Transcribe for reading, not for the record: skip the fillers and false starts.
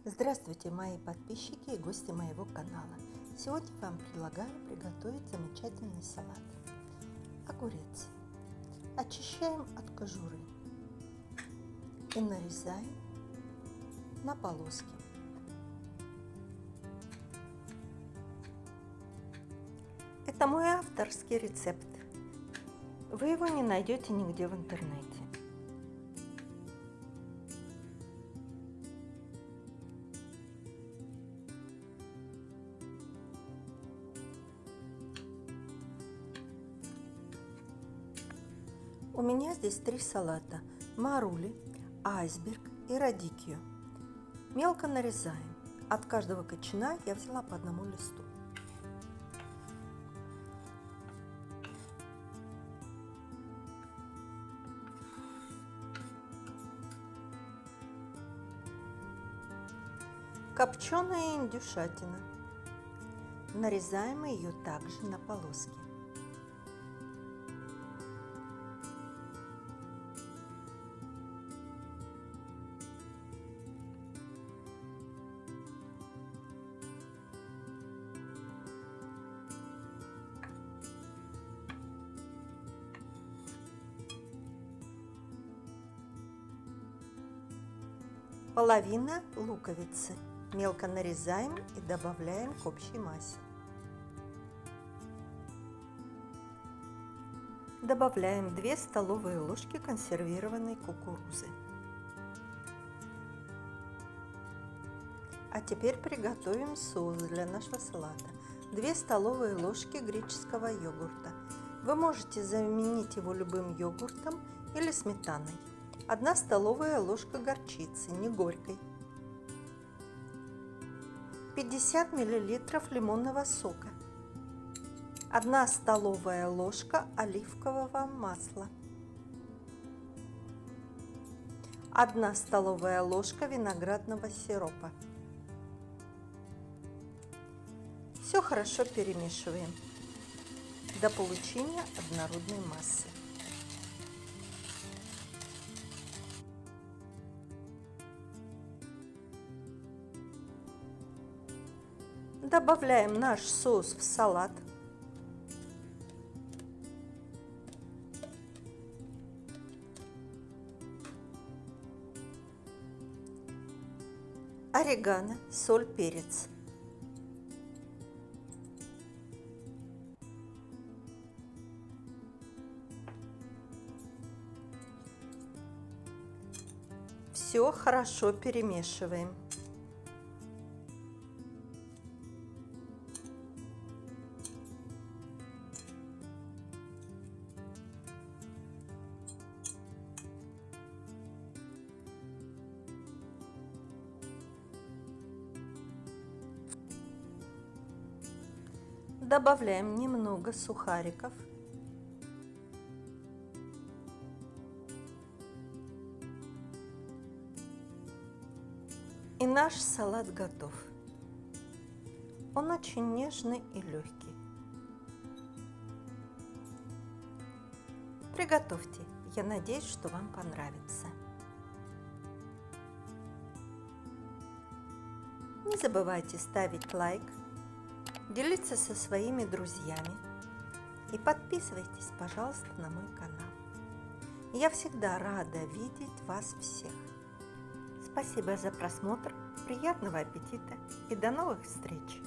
Здравствуйте, мои подписчики и гости моего канала. Сегодня вам предлагаю приготовить замечательный салат. Огурец. Очищаем от кожуры и нарезаем на полоски. Это мой авторский рецепт. Вы его не найдете нигде в интернете. У меня здесь 3 салата: марули, айсберг и радикио. Мелко нарезаем. От каждого кочана я взяла по одному листу. Копченая индюшатина. Нарезаем ее также на полоски. Половина луковицы. Мелко нарезаем и добавляем к общей массе. Добавляем 2 столовые ложки консервированной кукурузы. А теперь приготовим соус для нашего салата. 2 столовые ложки греческого йогурта. Вы можете заменить его любым йогуртом или сметаной. 1 столовая ложка горчицы, не горькой. 50 мл лимонного сока. 1 столовая ложка оливкового масла. 1 столовая ложка виноградного сиропа. Все хорошо перемешиваем до получения однородной массы. Добавляем наш соус в салат. Орегано, соль, перец. Все хорошо перемешиваем. Добавляем немного сухариков. И наш салат готов. Он очень нежный и легкий. Приготовьте. Я надеюсь, что вам понравится. Не забывайте ставить лайк, делиться со своими друзьями и подписывайтесь, пожалуйста, на мой канал. Я всегда рада видеть вас всех. Спасибо за просмотр, приятного аппетита и до новых встреч!